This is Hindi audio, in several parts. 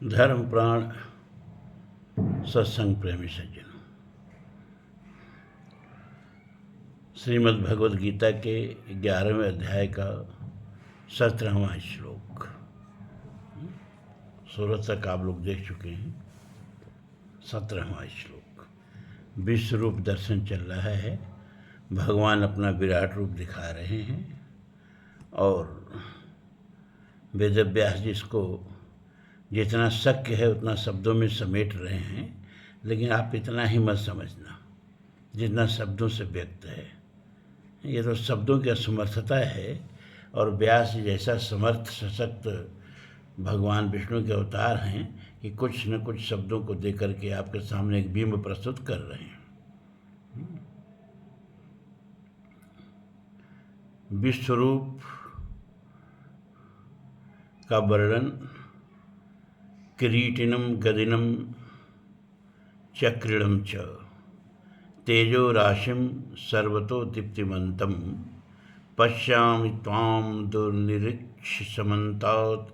धर्म प्राण सत्संग प्रेमी सज्जन, श्रीमद् भगवद गीता के 11वें अध्याय का 17वां श्लोक। सूरत तक आप लोग देख चुके हैं। 17वां श्लोक। विश्व रूप दर्शन चल रहा है। भगवान अपना विराट रूप दिखा रहे हैं और वेदव्यास जी इसको जितना शक्य है उतना शब्दों में समेट रहे हैं, लेकिन आप इतना ही मत समझना जितना शब्दों से व्यक्त है। ये तो शब्दों की असमर्थता है और व्यास जैसा समर्थ सशक्त भगवान विष्णु के अवतार हैं कि कुछ न कुछ शब्दों को दे करके आपके सामने एक बिंब प्रस्तुत कर रहे हैं। विश्वरूप का वर्णन किरीटिनम गदिनम चक्रिणम च तेजो राशिम सर्वतो दीप्तिमंतम पश्यामि त्वां दुर्निरीक्ष समन्तात्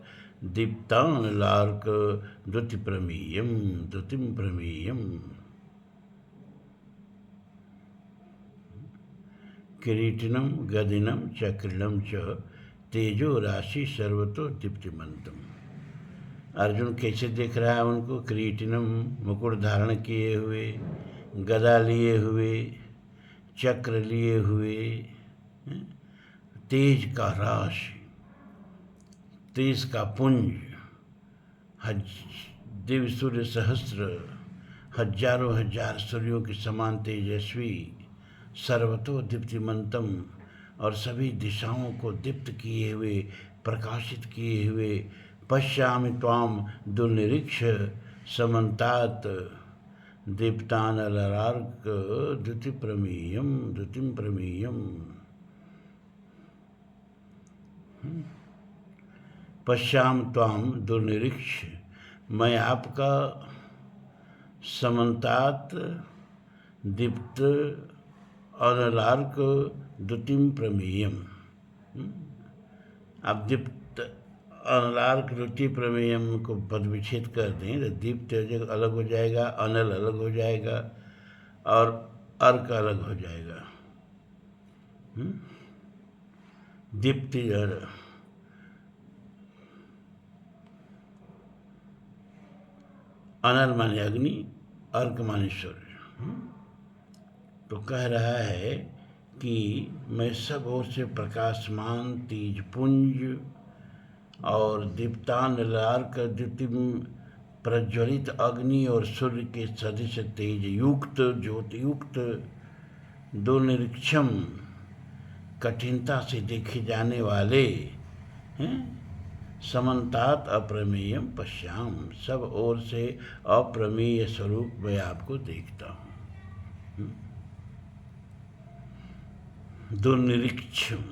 दीप्तानलार्क द्युतिं प्रमेयम्। किरीटिनम गदिनम चक्रिणम च तेजो राशि सर्वतो दीप्तिमंतम। अर्जुन कैसे देख रहा है उनको? किरीटिनम मुकुट धारण किए हुए, गदा लिए हुए, चक्र लिए हुए, तेज का राशि, तेज का पुंज, दिव्य सूर्य सहस्त्र, हजारों हजार सूर्यों के समान तेजस्वी, सर्वतो दीप्तिमंतम, और सभी दिशाओं को दीप्त किए हुए, प्रकाशित किए हुए, पश्यामि त्वां दुर्निरीक्ष समन्तात् दीप्तानलार्क द्युतिं प्रमेयम्। पश्यामि त्वां दुर्निरीक्ष, मैं आपका समन्तात् दीप्त अनलार्क द्युतिं प्रमेयम्। आप दीप्त अनलार्क द्युति प्रमेयम को पद विच्छेद कर दें तो दीप्त अलग हो जाएगा, अनल अलग हो जाएगा और अर्क अलग हो जाएगा। दीप्ति अनल माने अग्नि, अर्क माने सूर्य। तो कह रहा है कि मैं सब ओर से प्रकाशमान तेजपुंज और दीप्तानलार्क द्युतिं प्रज्वलित अग्नि और सूर्य के सदृश तेज युक्त ज्योतियुक्त दुर्निरीक्षम, कठिनता से देखे जाने वाले समन्तात अप्रमेयम पश्याम, सब ओर से अप्रमेय स्वरूप मैं आपको देखता हूँ। दुर्निरीक्षम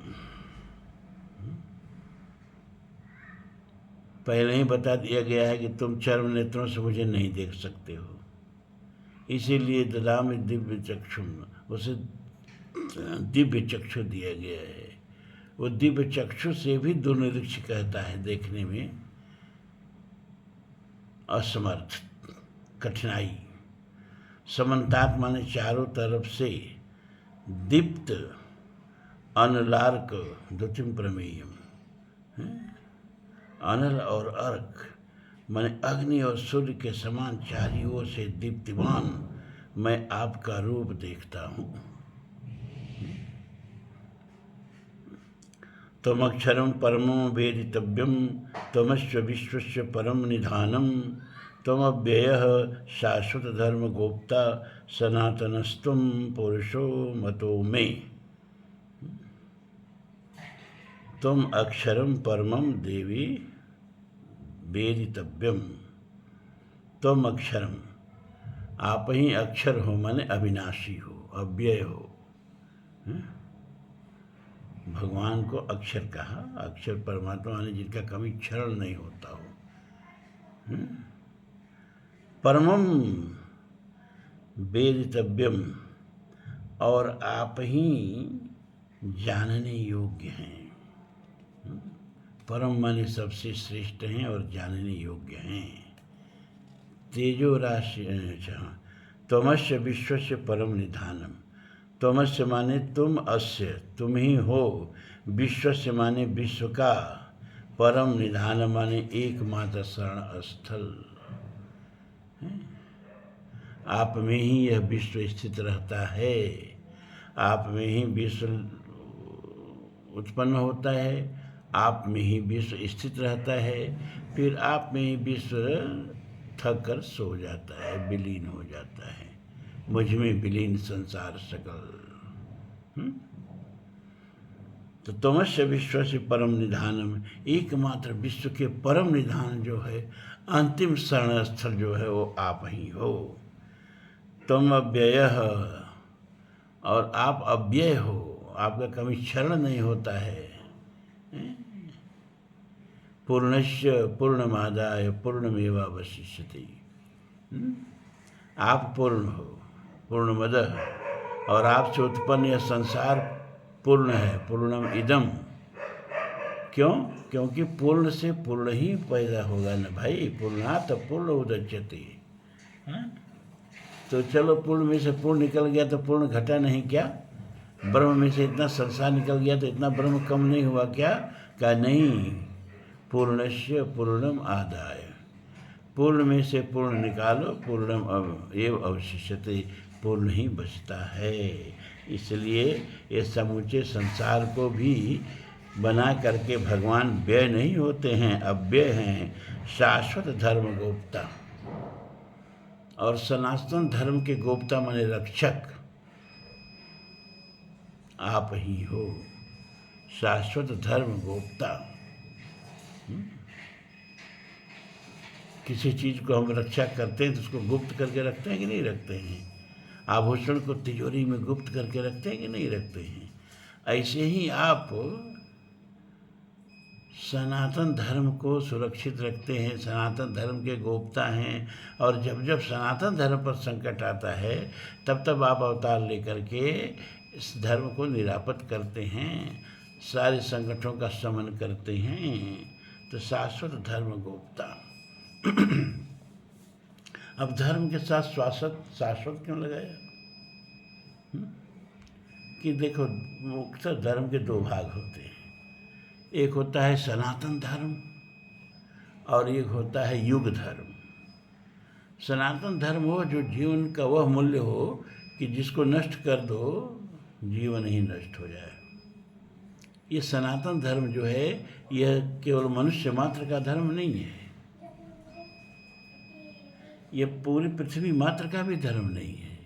पहले ही बता दिया गया है कि तुम चर्म नेत्रों से मुझे नहीं देख सकते हो, इसीलिए ददामि दिव्य चक्षुम, उसे दिव्य चक्षु दिया गया है। वो दिव्य चक्षु से भी दुर्निरीक्ष कहता है देखने में असमर्थ, कठिनाई। समन्तात माने चारों तरफ से, दीप्त अनलार्क द्युतिं प्रमेयम्, अनल और अर्क माने अग्नि और सूर्य के समान चारों से दीप्तिमान मैं आपका रूप देखता हूँ। त्वमक्षरं परमं वेदितव्यं, त्वमस्य विश्वस्य परम निधानम, त्वमव्ययः शाश्वत धर्म गोप्ता, सनातनस्त्वं पुरुषो मतो मे। त्वम अक्षरम परमं देवी वेदितव्यम। त्वम अक्षरम, आप ही अक्षर हो, माने अविनाशी हो, अव्यय हो। भगवान को अक्षर कहा। अक्षर परमात्मा माने जिनका कभी क्षरण नहीं होता हो। परमम वेदितव्यम, और आप ही जानने योग्य हैं। परम माने सबसे श्रेष्ठ हैं और जानने योग्य हैं। तेजो राशि। अच्छा, त्वमस्य विश्वस्य परम निधानम। त्वमस्य माने तुम, अस्य तुम ही हो, विश्वस्य माने विश्व का, परम निधान माने एकमात्र शरण स्थल। आप में ही यह विश्व स्थित रहता है, आप में ही विश्व उत्पन्न होता है, आप में ही विश्व स्थित रहता है, फिर आप में ही विश्व थक कर सो जाता है, विलीन हो जाता है। मुझ में विलीन संसार सकल। तो त्वमस्य विश्व से परम निधानम, एकमात्र विश्व के परम निधान जो है, अंतिम शरण स्थल जो है, वो आप ही हो। तुम अव्ययः, और आप अव्यय हो, आपका कभी क्षरण नहीं होता है। पूर्णस्य पूर्णमादाय पूर्णमेवावशिष्यते। आप पूर्ण हो, पूर्णमदः, और आपसे उत्पन्न यह संसार पूर्ण है, पूर्णम इदम। क्यों? क्योंकि पूर्ण से पूर्ण ही पैदा होगा ना भाई, पूर्णात् पूर्ण उदच्यते। तो चलो, पूर्ण में से पूर्ण निकल गया तो पूर्ण घटा नहीं क्या? ब्रह्म में से इतना संसार निकल गया तो इतना ब्रह्म कम नहीं हुआ क्या? क्या नहीं, पूर्णस्य पूर्णम आदाय, पूर्ण में से पूर्ण निकालो, पूर्णम एव अवशिष्यते, पूर्ण ही बचता है। इसलिए ये समूचे संसार को भी बना करके भगवान व्यय नहीं होते हैं, अव्यय हैं, शाश्वत धर्म गोप्ता। और सनातन धर्म के गोप्ता माने रक्षक आप ही हो, शाश्वत धर्म गोप्ता। किसी चीज़ को हम रक्षा करते हैं तो उसको गुप्त करके रखते हैं कि नहीं रखते हैं? आभूषण को तिजोरी में गुप्त करके रखते हैं कि नहीं रखते हैं? ऐसे ही आप सनातन धर्म को सुरक्षित रखते हैं, सनातन धर्म के गोप्ता हैं। और जब जब सनातन धर्म पर संकट आता है, तब तब आप अवतार लेकर के इस धर्म को निरापद करते हैं, सारे संकटों का शमन करते हैं। तो शाश्वत धर्म गोप्ता। अब धर्म के साथ शाश्वत क्यों लगाया? कि देखो, मुख्यतः धर्म के दो भाग होते हैं, एक होता है सनातन धर्म और एक होता है युग धर्म। सनातन धर्म हो जो जीवन का वह मूल्य हो कि जिसको नष्ट कर दो जीवन ही नष्ट हो जाए। ये सनातन धर्म जो है, यह केवल मनुष्य मात्र का धर्म नहीं है, ये पूरी पृथ्वी मात्र का भी धर्म नहीं है,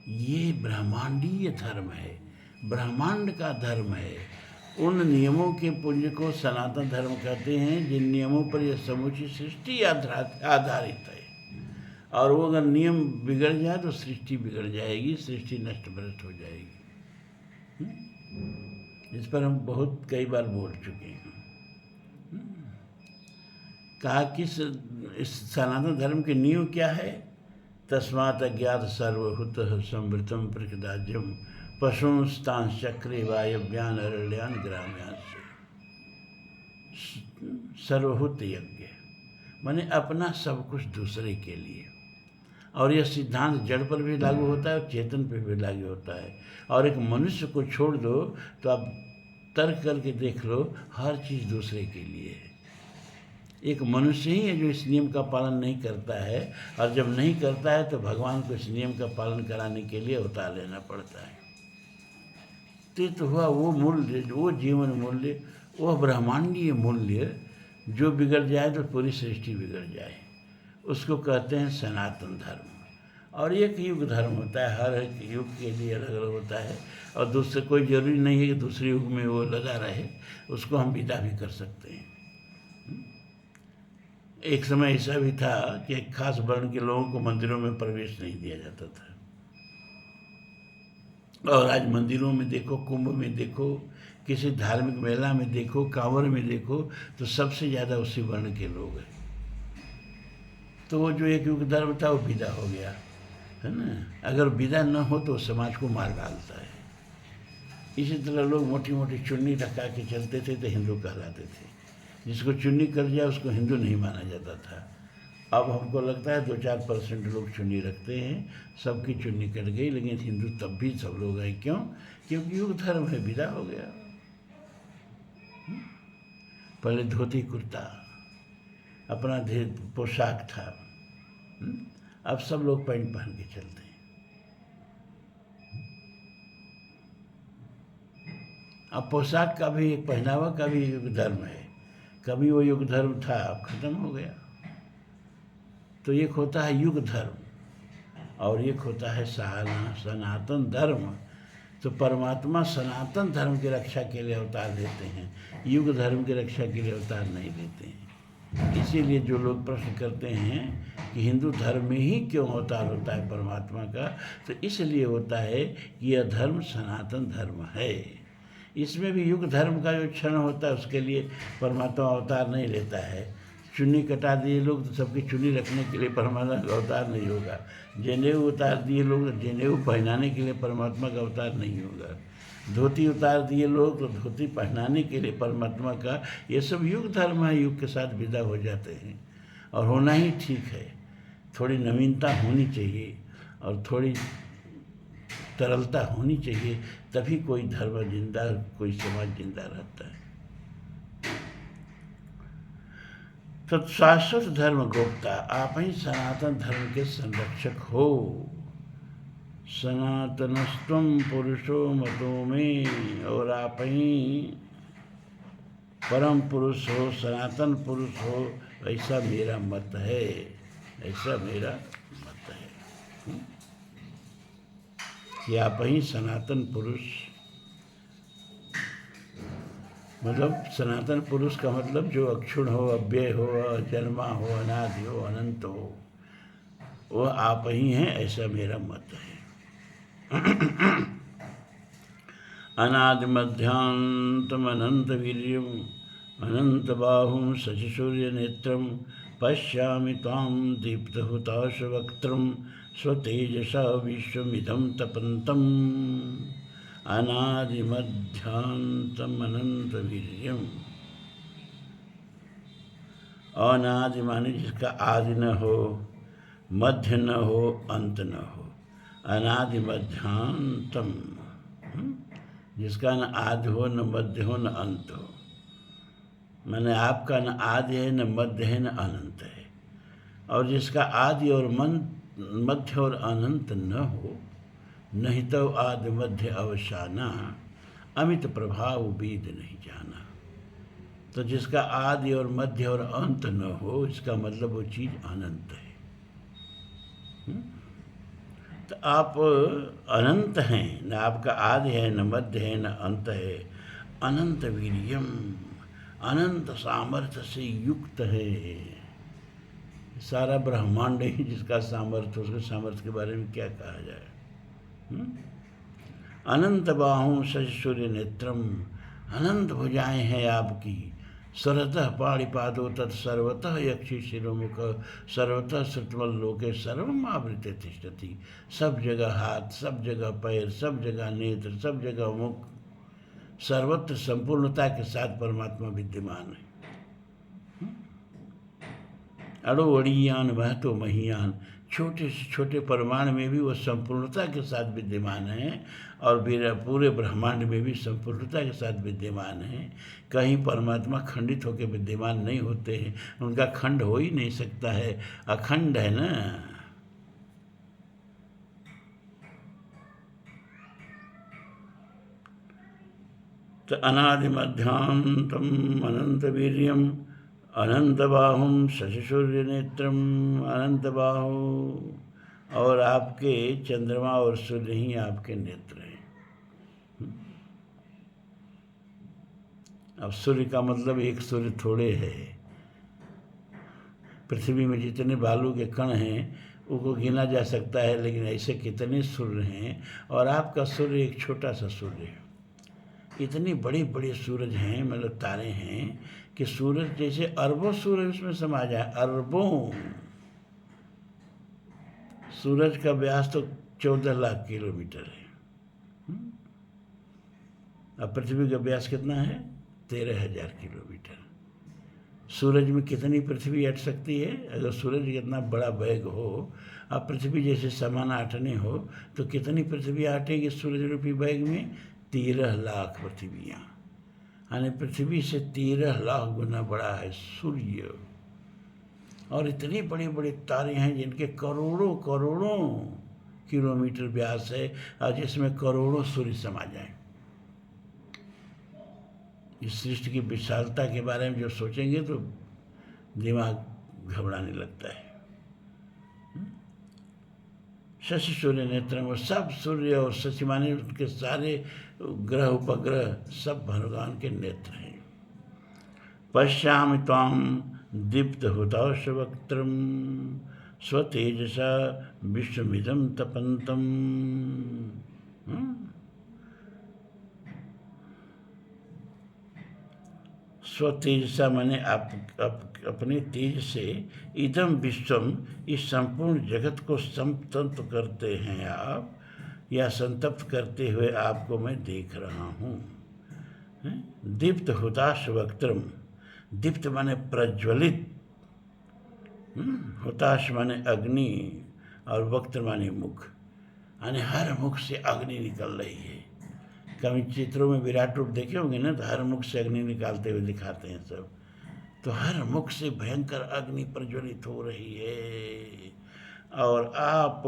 ये ब्रह्मांडीय धर्म है, ब्रह्मांड का धर्म है। उन नियमों के पुंज को सनातन धर्म कहते हैं जिन नियमों पर यह समूची सृष्टि आधारित है। और वो अगर नियम बिगड़ जाए तो सृष्टि बिगड़ जाएगी, सृष्टि नष्ट भ्रष्ट हो जाएगी। इस पर हम बहुत कई बार बोल चुके हैं। कहा कि इस सनातन धर्म के नियम क्या है? तस्मात् अज्ञात सर्वभूतः संवृतम प्रकृदाज्यम पशुंस्तान चक्रे वायव्यान अरण्यान ग्राम्यान से। सर्वभूत यज्ञ माने अपना सब कुछ दूसरे के लिए। और यह सिद्धांत जड़ पर भी लागू होता है और चेतन पर भी लागू होता है। और एक मनुष्य को छोड़ दो तो आप तर्क करके देख लो, हर चीज़ दूसरे के लिए है। एक मनुष्य ही है जो इस नियम का पालन नहीं करता है, और जब नहीं करता है तो भगवान को इस नियम का पालन कराने के लिए अवतार लेना पड़ता है। तो हुआ वो मूल्य, वो जीवन मूल्य, वो ब्रह्मांडीय मूल्य जो बिगड़ जाए तो पूरी सृष्टि बिगड़ जाए, उसको कहते हैं सनातन धर्म। और एक युग धर्म होता है, हर एक युग के लिए अलग अलग होता है, और दूसरे कोई ज़रूरी नहीं है कि दूसरे युग में वो लगा रहे, उसको हम विदा भी कर सकते हैं। एक समय ऐसा भी था कि एक खास वर्ण के लोगों को मंदिरों में प्रवेश नहीं दिया जाता था, और आज मंदिरों में देखो, कुंभ में देखो, किसी धार्मिक मेला में देखो, कांवड़ में देखो, तो सबसे ज़्यादा उसी वर्ण के लोग हैं। तो वो जो एक युग धर्म था वो विदा हो गया, है ना। अगर विदा न हो तो समाज को मार डालता है। इसी तरह लोग मोटी मोटी चुन्नी लगा के चलते थे तो हिंदू कहलाते थे, जिसको चुन्नी कर जाए उसको हिंदू नहीं माना जाता था। अब हमको लगता है 2-4% लोग चुन्नी रखते हैं, सबकी चुन्नी कट गई, लेकिन हिंदू तब भी सब लोग हैं। क्यों? क्योंकि युग धर्म है, विदा हो गया। पहले धोती कुर्ता अपना पोशाक था, अब सब लोग पैंट पहन के चलते हैं। अब पोशाक का भी, एक पहनावा का भी युग धर्म है। कभी वो युग धर्म था, अब खत्म हो गया। तो एक होता है युग धर्म और एक होता है सनातन धर्म। तो परमात्मा सनातन धर्म की रक्षा के लिए अवतार लेते हैं, युग धर्म की रक्षा के लिए अवतार नहीं लेते हैं। इसीलिए जो लोग प्रश्न करते हैं कि हिंदू धर्म में ही क्यों अवतार होता है परमात्मा का, तो इसलिए होता है कि यह धर्म सनातन धर्म है। इसमें भी युग धर्म का जो क्षण होता है उसके लिए परमात्मा अवतार नहीं लेता है। चुन्नी कटा दिए लोग तो सबकी चुन्नी रखने के लिए परमात्मा का अवतार नहीं होगा। जनेऊ उतार दिए लोग तो जनेऊ पहनाने के लिए परमात्मा का अवतार नहीं होगा। धोती उतार दिए लोग तो धोती पहनाने के लिए परमात्मा का, ये सब युग धर्म है, युग के साथ विदा हो जाते हैं और होना ही ठीक है। थोड़ी नवीनता होनी चाहिए और थोड़ी तरलता होनी चाहिए, तभी कोई धर्म जिंदा, कोई समाज जिंदा रहता है। तो शाश्वत धर्म गोप्ता, आप ही सनातन धर्म के संरक्षक हो। सनातनस्त्वं पुरुषो मतो में, और आप ही परम पुरुष हो, सनातन पुरुष हो, ऐसा मेरा मत है, ऐसा मेरा मत है कि आप ही सनातन पुरुष। मतलब सनातन पुरुष का मतलब जो अक्षुण हो, अव्यय हो, अजन्मा हो, अनादि हो, अनंत हो, वो आप ही हैं, ऐसा मेरा मत है। अनादि मध्यांतम अनंत वीर्यम अनंत बाहुं शशिसूर्य नेत्रम पश्यामि तां दीप्तहुताशवक्त्रं स्वतेजसा विश्वमिदं तपन्तम्। अनादि मध्यांतम अनंत वीर्यम। अनादि माने जिसका आदि न हो, मध्य न हो, अंत न हो। अनादि मध्यांतम, जिसका न आदि हो, न मध्य हो, न अंत हो। मैंने आपका न आदि है, न मध्य है, न अनंत है। और जिसका आदि और मध्य और अनंत न हो, नहीं तो आदि मध्य अवसाना, अमित प्रभाव वेद नहीं जाना। तो जिसका आदि और मध्य और अंत न हो, इसका मतलब वो चीज़ अनंत है। तो आप अनंत हैं, न आपका आदि है, न मध्य है, न अंत है। अनंत वीर्यम, अनंत सामर्थ्य से युक्त है। सारा ब्रह्मांड ही जिसका सामर्थ्य, उसके सामर्थ्य के बारे में क्या कहा जाए। अनंत बाहुं शशिसूर्य नेत्रम, अनंत भुजाएं हैं आपकी। सर्वतः पाणिपादो तत्सर्वतः यक्षी शिरोमुख सर्वतः श्रुतमल लोके सर्वम आवृते तिष्ठति। सब जगह हाथ, सब जगह पैर, सब जगह नेत्र, सब जगह मुख, सर्वत्र संपूर्णता के साथ परमात्मा विद्यमान है। अड़ो अड़ियान वह तो महियान, छोटे से छोटे परमाणु में भी वो संपूर्णता के साथ विद्यमान है और पूरे ब्रह्मांड में भी संपूर्णता के साथ विद्यमान है। कहीं परमात्मा खंडित होकर विद्यमान नहीं होते हैं, उनका खंड हो ही नहीं सकता है, अखंड है ना। तो अनादि मध्यांतम अनंत वीर्यम अनंत बाहुं शशिसूर्य नेत्रम, अनंत बाहु, और आपके चंद्रमा और सूर्य ही आपके नेत्र हैं। अब सूर्य का मतलब एक सूर्य थोड़े है। पृथ्वी में जितने बालू के कण हैं उनको गिना जा सकता है, लेकिन ऐसे कितने सूर्य हैं, और आपका सूर्य एक छोटा सा सूर्य है। इतनी बड़ी बड़ी सूरज हैं, मतलब तारे हैं कि सूरज जैसे अरबों सूरज उसमें समा जाए, अरबों। सूरज का व्यास तो 14 लाख किलोमीटर है। अब पृथ्वी का व्यास कितना है? 13,000 किलोमीटर। सूरज में कितनी पृथ्वी अट सकती है? अगर सूरज इतना बड़ा वेग हो, अब पृथ्वी जैसे समान आटने हो, तो कितनी पृथ्वी आटेगी सूरज रूपी वेग में? 13 लाख पृथ्वियाँ। यानी पृथ्वी से 13 लाख गुना बड़ा है सूर्य। और इतनी बड़ी बड़ी तारे हैं जिनके करोड़ों करोड़ों किलोमीटर व्यास है, और जिसमें करोड़ों सूर्य समा जाए। इस सृष्टि की विशालता के बारे में जो सोचेंगे तो दिमाग घबराने लगता है। शशि सूर्य नेत्र में सब सूर्य और शशि माने उनके सारे ग्रह उपग्रह सब भगवान के नेत्र हैं। पश्यामि त्वां दीप्तहुताशवक्त्रं स्वतेजसा विश्वमिदं तपन्तम्। स्वतेजसा माने अपने तेज से इदम विश्वम, इस संपूर्ण जगत को संतप्त करते हैं आप, या संतप्त करते हुए आपको मैं देख रहा हूँ। दीप्त हुताश वक्त्रम, दीप्त माने प्रज्वलित, हुताश माने अग्नि, और वक्त्र माने मुख, यानी हर मुख से अग्नि निकल रही है। कभी चित्रों में विराट रूप देखे होंगे ना, तो हर मुख से अग्नि निकालते हुए दिखाते हैं सब। तो हर मुख से भयंकर अग्नि प्रज्वलित हो रही है, और आप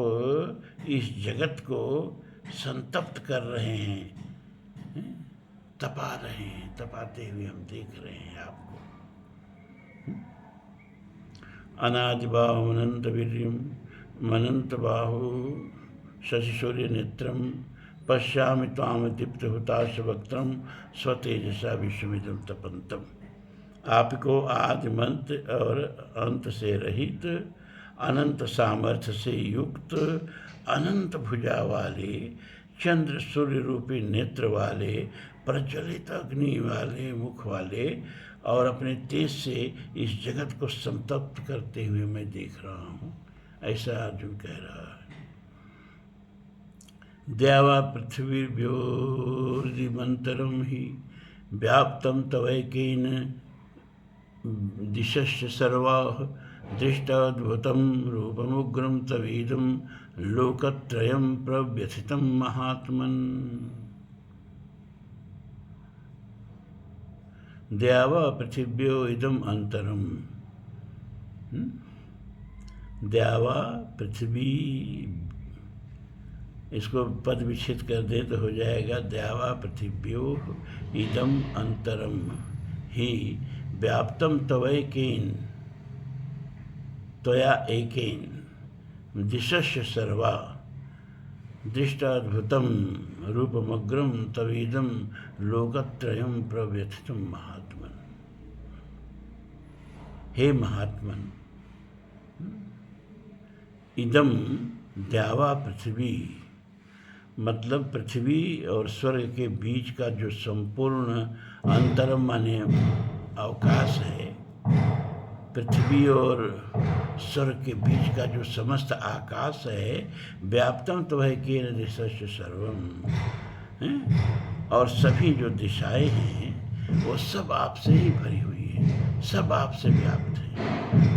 इस जगत को संतप्त कर रहे हैं, तपा रहे हैं, तपाते हुए हम देख रहे हैं आपको। अनादिबाहु अनंत वीर्यम मनंत बाहु शशि सूर्य नेत्रम पश्यामि त्वां दीप्त हुताश वक्त्रम स्वतेजसा विश्वमिदं तपन्तम्। आपको आदिमंत और अंत से रहित, अनंत सामर्थ्य से युक्त, अनंत भुजा वाले, चंद्र सूर्य रूपी नेत्र वाले, प्रज्वलित अग्नि वाले मुख वाले, और अपने तेज से इस जगत को संतप्त करते हुए मैं देख रहा हूँ, ऐसा अर्जुन कह रहा है। द्यावा पृथिवीर्भ्योर्दिमन्तरं हि व्याप्तं तवैकेन दिशश्च सर्वाः दृष्टाद्भुतं रूपमुग्रं तवीदं लोकत्रयं प्रव्यथितं महात्मन्। द्यावा पृथिव्यो इदम अंतरम, द्यावा पृथ्वी, इसको पद विच्छेद कर दे तो हो जाएगा द्यावा पृथिव्यो इदम अंतरम ही व्याप्तम तवैकेन, त्वया एकेन दिशश्च सर्वा दृष्टाद्भुतं रूपमग्रं तवीदं लोकत्रयं प्रव्यथितं महात्मन्। हे महात्मन, इदम द्यावा पृथ्वी, मतलब पृथ्वी और स्वर्ग के बीच का जो संपूर्ण अंतरम माने अवकाश है, पृथ्वी और स्वर्ग के बीच का जो समस्त आकाश है, व्याप्तम तो है केन दिशश्च सर्वम, और सभी जो दिशाएं हैं वो सब आपसे ही भरी हुई है, सब आपसे व्याप्त है।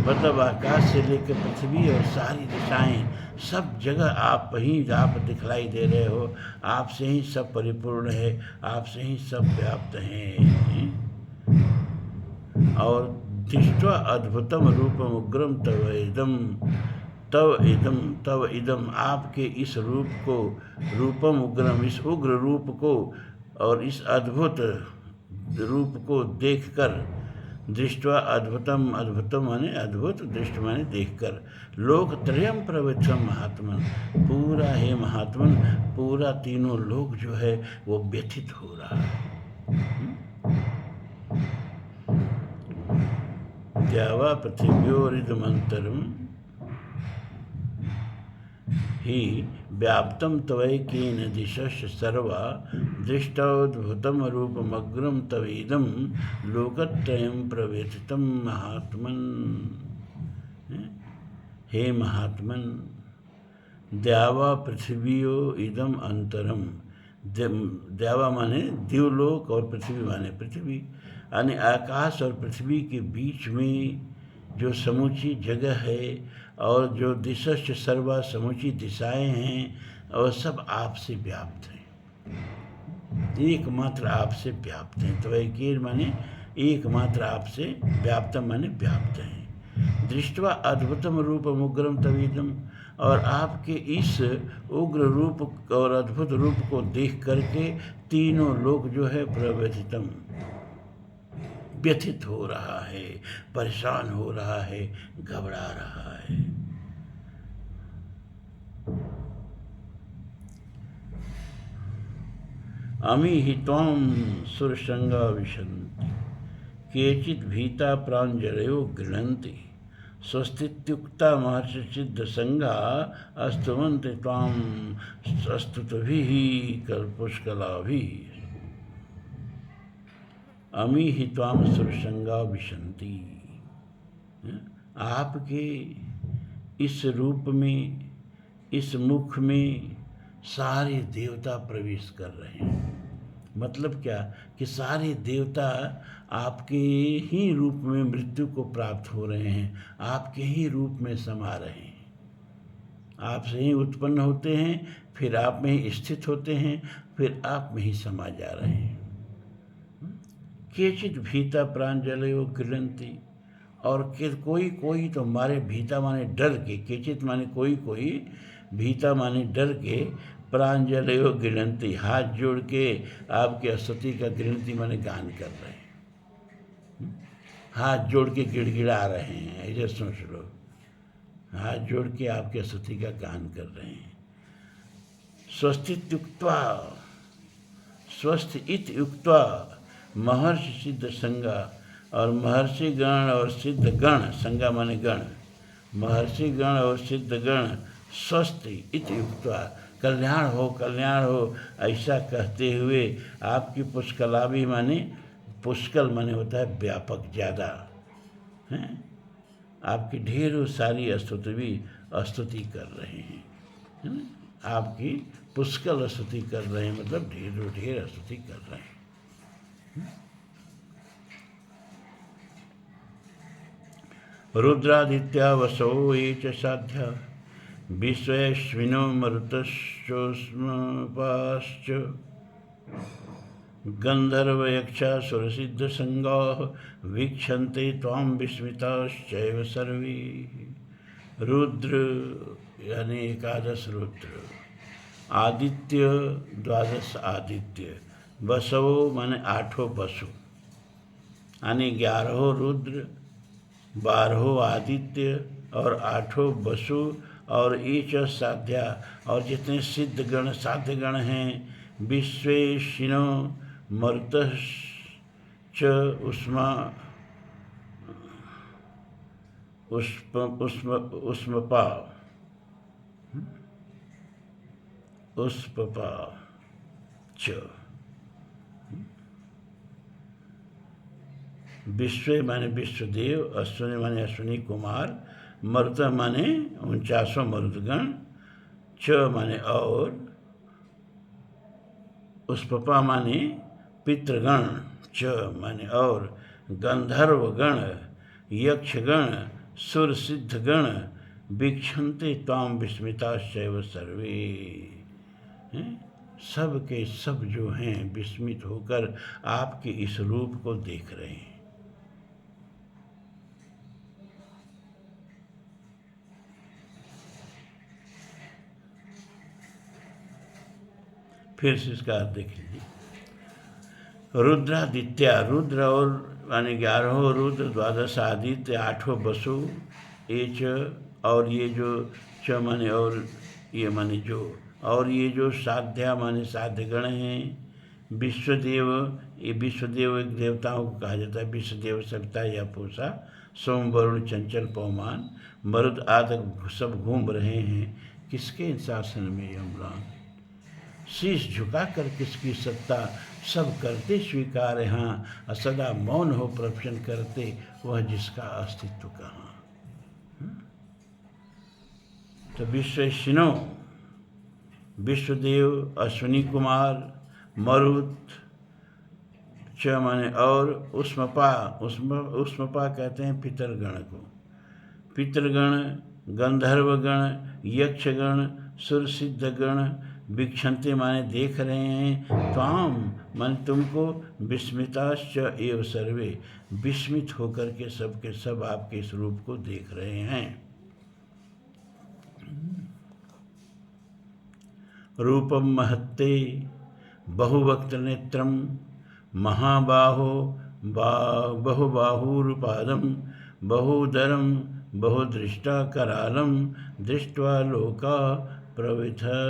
मतलब आकाश से लेकर पृथ्वी और सारी दिशाएं, सब जगह आप ही आप दिखलाई दे रहे हो, आपसे ही सब परिपूर्ण है, आपसे ही सब व्याप्त हैं। और दृष्ट्वा अद्भुतम रूपम उग्रम तव इदम, आपके इस रूप को, रूपम उग्रम, इस उग्र रूप को और इस अद्भुत रूप को देखकर, दृष्ट्वा अद्भुतम, अद्भुतम माने अद्भुत, दृष्ट माने देखकर, लोकत्रयं प्रव्यथितं महात्मन, पूरा हे महात्मन, पूरा तीनों लोक जो है वो व्यथित हो रहा है। द्यावा पृथिव्योरिदमन्तरं हि व्याप्तं तवैकेन दिशश्च सर्वा दृष्टाद्भुतं रूपमग्रं तवीदं लोकत्रयं प्रव्यथितं महात्मन्। हे महात्मन, द्यावा पृथ्वियो इदम अंतरम, द्यावा माने दिवलोक और पृथ्वी माने पृथ्वी, यानी आकाश और पृथ्वी के बीच में जो समूची जगह है और जो दिशश्च सर्वा समूची दिशाएं हैं, और सब आपसे व्याप्त हैं, एकमात्र आपसे व्याप्त हैं। तो एकेर माने एकमात्र आपसे व्याप्त माने व्याप्त हैं। दृष्टवा अद्भुतम रूपम उग्रम तवीदम, और आपके इस उग्र रूप और अद्भुत रूप को देख करके तीनों लोग जो है प्रव्यथितम, व्यथित हो रहा है, परेशान हो रहा है, घबरा रहा है। अमी हि त्वां सुरसंगा विशन्ति, केचित् भीता प्राञ्जलयो गृह्णन्ति, स्वस्तित्युक्ता महर्षिसिद्धसंगा स्तुवन्ति त्वां स्तुतिभिः कल्पुष्कलाभिः। अमी हि त्वां सुरसंगा विशन्ति, आपके इस रूप में, इस मुख में सारे देवता प्रवेश कर रहे हैं। मतलब क्या कि सारे देवता आपके ही रूप में मृत्यु को प्राप्त हो रहे हैं, आपके ही रूप में समा रहे हैं। आपसे ही उत्पन्न होते हैं, फिर आप में ही स्थित होते हैं, फिर आप में ही समा जा रहे हैं। केचित भीता प्राञ्जलयो गृह्णन्ति, और कोई कोई तो मारे भीता माने डर के, केचित माने कोई कोई, भीता माने डर के, प्राञ्जलयो गृह्णन्ति हाथ जोड़ के आपके स्तुति का गृह्णन्ति माने गान कर रहे हैं, हाथ जोड़ के गिड़गिड़ा रहे हैं। ऐसे सोच लो, हाथ जोड़ के आपके स्तुति का गान कर रहे हैं। स्वस्तित्युक्त्वा, स्वस्थ इत युक्त्वा महर्षि सिद्ध संगा, और महर्षि गण और सिद्ध गण, संगा माने गण, महर्षि गण और सिद्ध गण स्वस्थ इत युक्त्वा, कल्याण हो कल्याण हो ऐसा कहते हुए आपकी पुष्कलाभि माने, पुष्कल माने होता है व्यापक, ज़्यादा हैं, आपकी ढेरों सारी स्तुति कर रहे हैं, है ना? आपकी पुष्कल स्तुति कर रहे हैं, मतलब ढेरों ढेर स्तुति कर रहे हैं। रुद्रादित्या वसो ये च साध्या, विश्वेश्विनो मरुतश्चोष्मपाश्च, गन्धर्वयक्षासुरसिद्धसंगाः वीक्षन्ते त्वां विस्मिताश्चैव सर्वे। रुद्र यानी 11 रुद्र, आदित्य 12 आदित्य, बसवो माने 8 बसु, यानी 11 रुद्र, 12 आदित्य और 8 बसु, और ईच साध्या, और जितने सिद्ध गण साध्य गण हैं, विश्वेशिनो मरुतश्च उष्मा उष्मपा उष्पपा च, विश्व माने विश्वदेव, अश्विनी माने अश्विनी कुमार, मरुत माने 49 मरुदगण, च माने और, उष्पपा माने पितृगण, च माने और, गंधर्वगण, यक्षगण, सुर सिद्धगण, वीक्षन्ते त्वां विस्मिताश्चैव सर्वे, सब के सब जो हैं विस्मित होकर आपके इस रूप को देख रहे हैं। फिर से इसका अर्थ देख लीजिए। रुद्रादित्या, रुद्र और माने 11 रुद्र, 12 आदित्य, 8 बसु, एच, और ये जो च माने और, ये माने जो, और ये जो साध्या माने साध्यगण हैं, विश्वदेव, ये विश्वदेव एक देवताओं को कहा जाता है, विश्वदेव सविता या पूषा, सोम वरुण चंचल पवमान, मरुद आदि सब घूम रहे हैं किसके शासन में यमरान, शीश झुकाकर किसकी सत्ता, सब करते स्वीकार यहाँ, सदा मौन हो प्रवचन करते वह जिसका अस्तित्व कहाँ। तो विश्वेशिनो, विश्वदेव, अश्विनी कुमार, मरुत, च माने और उष्मपा, उष्मपा कहते हैं पितरगण को। पितरगण, गंधर्वगण, यक्षगण, सुरसिद्धगण वीक्षन्ते माने देख रहे हैं। त्वाम माने तुमको, विस्मिताश्च एव सर्वे विस्मित होकर के सब के सब आपके इस रूप को देख रहे हैं। रूपम महत्ते बहुवक्त नेत्रम महाबाहो बहुबाहुरुपादम बहुदरम बहुदृष्टा करालम दृष्ट्वा लोका प्रव्यथिता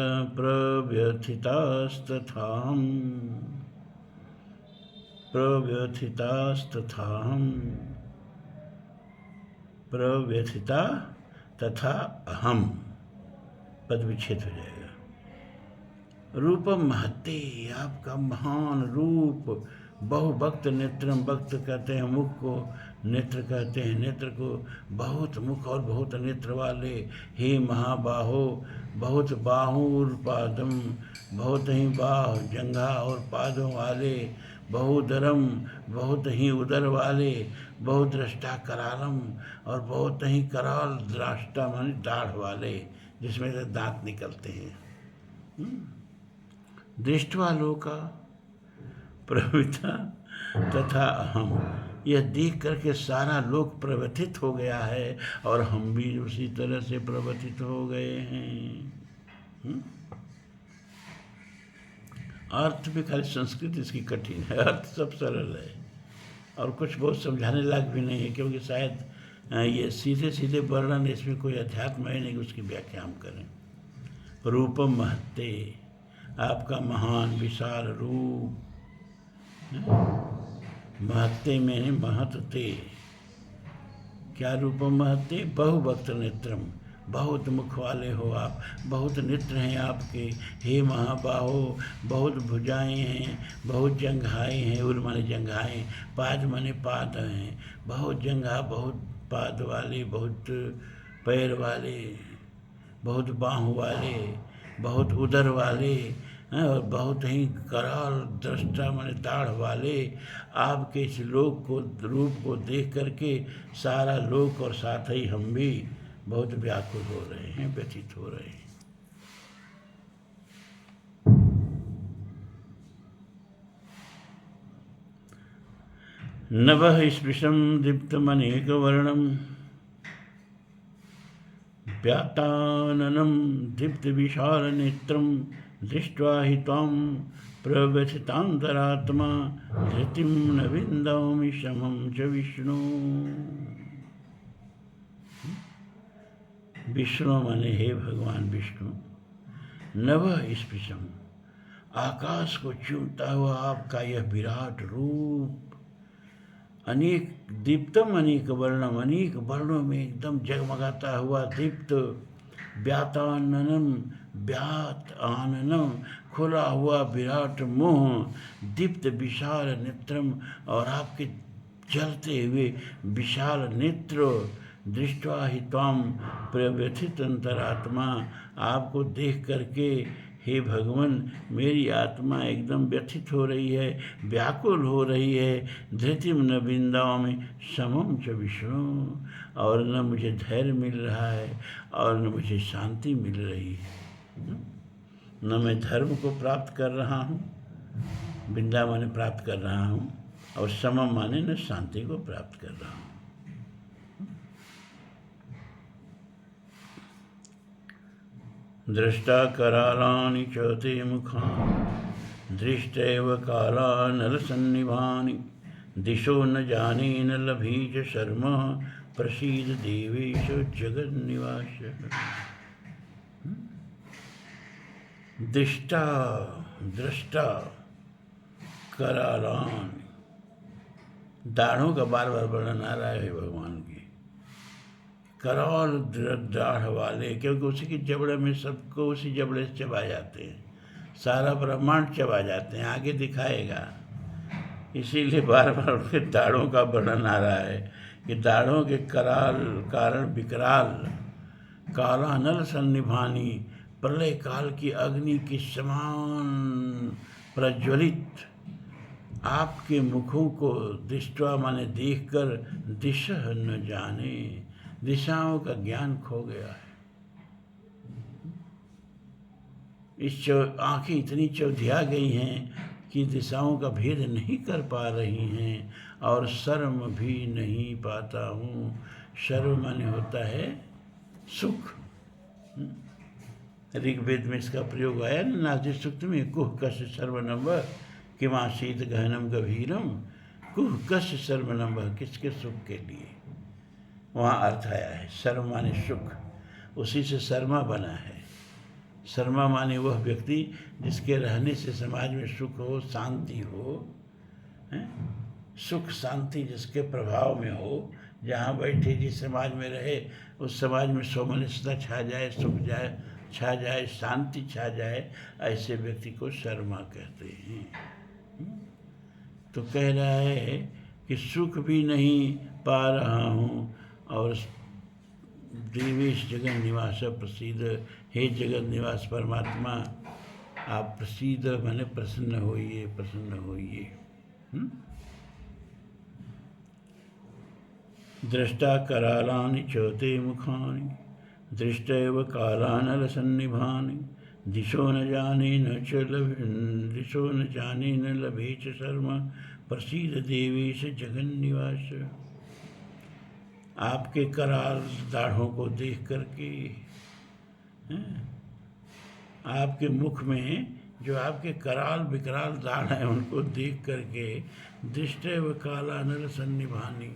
तथा अहम, पद विच्छेद हो जाएगा। रूपम महत्ते, आपका महान रूप, बहुभक्त नेत्रम, भक्त कहते हैं मुख को, नेत्र कहते हैं नेत्र को, बहुत मुख और बहुत नेत्र वाले, हे महाबाहो, बहुत बाहुर्पादम, बहुत ही बाह जंघा और पादों वाले, बहुदरम, बहुत ही उदर वाले, बहुदृष्टा करालम, और बहुत ही कराल दृष्टा माने दाढ़ वाले, जिसमें से दांत निकलते हैं। दृष्टवा लोका प्रवृत्ता तथा अहम, यह देख करके सारा लोक प्रवृत्तित हो गया है और हम भी उसी तरह से प्रवृत्तित हो गए हैं। अर्थ भी खाली संस्कृत इसकी कठिन है, अर्थ सब सरल है और कुछ बहुत समझाने लायक भी नहीं है, क्योंकि शायद ये सीधे सीधे वर्णन, इसमें कोई अध्यात्म है नहीं उसकी व्याख्या हम करें। रूपम महत्ते, आपका महान विशाल रूप, महत्ते में महत्ते, क्या रूपम महत्ते, बहुभक्त नेत्रम, बहुत मुख वाले हो आप, बहुत नेत्र हैं आपके, हे महाबाहो, बहुत भुजाएं हैं, बहुत जंघाएं हैं, उर माने जंघाएं, पाद माने पाद हैं, बहुत जंघा, बहुत पाद वाले, बहुत पैर वाले, बहुत बाहु वाले, बहुत उदर वाले, और बहुत ही कराल दृष्टा माने दाढ़ वाले, आपके इस लोक को, रूप को देख करके सारा लोक और साथ ही हम भी बहुत व्याकुल हो रहे हैं, व्यथित हो रहे हैं। नभः स्पृशं दीप्तमनेकवर्णं व्याताननं दीप्तविशालनेत्रं दृष्ट्वा हि त्वां प्रव्यथितान्तरात्मा धृतिं न विन्दामि शमं च विष्णु। विष्णु माने हे भगवान विष्णु, नभः स्पृशं, आकाश को चूमता हुआ आपका यह विराट रूप, अनेक दीप्तम अनेक वर्णम, अनेक वर्णों में एकदम जगमगाता हुआ दीप्त, व्याताननम, व्यात आननम, खुला हुआ विराट मुँह, दीप्त विशाल नेत्रम, और आपके जलते हुए विशाल नेत्र, दृष्ट्वा हि त्वां प्रव्यथित अंतरात्मा, आपको देख करके हे भगवान मेरी आत्मा एकदम व्यथित हो रही है, व्याकुल हो रही है। धृतिम न विंदामि समम च विष्णु, और न मुझे धैर्य मिल रहा है और न मुझे शांति मिल रही है। न मैं धर्म को प्राप्त कर रहा हूँ, विंदा माने प्राप्त कर रहा हूँ, और समम माने न शांति को प्राप्त कर रहा हूँ। दृष्टा करालानि च ते मुखानि, दृष्टैव कालानलसन्निभानि, दिशो न जाने न लभी च शर्मा, प्रसीद देवेश जगन्निवास। दृष्टा, दृष्टा, करालानि, दाढ़ों का बार बार वर्णन आ रहा है भगवान की, कराल दाढ़ वाले, क्योंकि उसी की जबड़े में सबको उसी जबड़े से चबा जाते हैं, सारा ब्रह्मांड चबा जाते हैं, आगे दिखाएगा। इसीलिए बार बार उनके दाढ़ों का वर्णन आ रहा है कि दाढ़ों के कराल कारण विकराल, काला नल सन्निभानी, प्रलय काल की अग्नि के समान प्रज्वलित आपके मुखों को दृष्टवा माने देखकर दिशा न जाने, दिशाओं का ज्ञान खो गया है। इस आँखें इतनी चौधिया गई हैं कि दिशाओं का भेद नहीं कर पा रही हैं, और शर्म भी नहीं पाता हूँ। शर्म माने होता है सुख। ऋग्वेद में इसका प्रयोग आया ना, नास्ति सूक्त में, कुह कस्य सर्वनभ किमासीत गहनम गभीरम। कुह कस्य सर्वनभ, किसके सुख के लिए, वहाँ अर्थ आया है। शर्म माने सुख, उसी से शर्मा बना है। शर्मा माने वह व्यक्ति जिसके रहने से समाज में सुख हो, शांति हो, सुख शांति जिसके प्रभाव में हो, जहाँ बैठे जिस समाज में रहे उस समाज में सोमनस्यता छा जाए, सुख जाए छा जाए, शांति छा जाए, ऐसे व्यक्ति को शर्मा कहते हैं। तो कह रहा है कि सुख भी नहीं पा रहा हूँ, और देवेश जगन निवास प्रसिद्ध, हे जगत निवास परमात्मा आप प्रसिद्ध माने प्रसन्न होइए, प्रसन्न होइए। दृष्टा करालानि चौते मुखानि, दृष्टैव कालानलसन्निभानि, दिशो न जाने न च दिशो न जाने न लभे च शर्मा, प्रसीद देवेश जगन्निवास। आपके कराल दाढ़ों को देख करके, आपके मुख में जो आपके कराल विकराल दाढ़ हैं उनको देख करके, दृष्टैव कालानल सन्निभानि,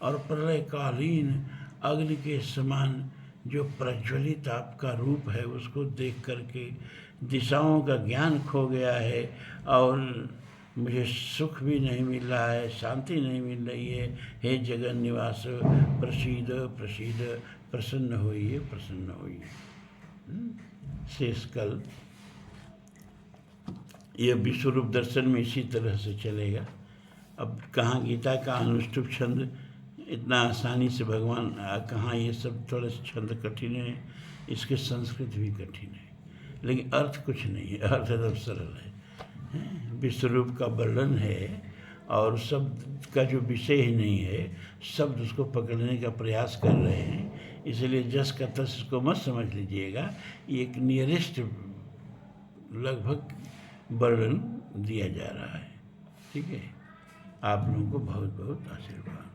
और प्रलयकालीन अग्नि के समान जो प्रज्वलित आपका रूप है उसको देख करके दिशाओं का ज्ञान खो गया है, और मुझे सुख भी नहीं मिल रहा है, शांति नहीं मिल रही है। हे जगन निवास प्रसीद प्रसीद, प्रसन्न होइए, प्रसन्न होइए। शेष कल यह विश्वरूप दर्शन में इसी तरह से चलेगा। अब कहाँ गीता का अनुष्टुप छंद इतना आसानी से भगवान, कहाँ ये सब थोड़े से छंद कठिन है, इसके संस्कृत भी कठिन है, लेकिन अर्थ कुछ नहीं है, अर्थ एकदम सरल है। विश्वरूप का वर्णन है और शब्द का जो विषय ही नहीं है, शब्द उसको पकड़ने का प्रयास कर रहे हैं, इसलिए जस का तस इसको मत समझ लीजिएगा। ये एक नियरेस्ट लगभग वर्णन दिया जा रहा है। ठीक है, आप लोगों को बहुत बहुत आशीर्वाद।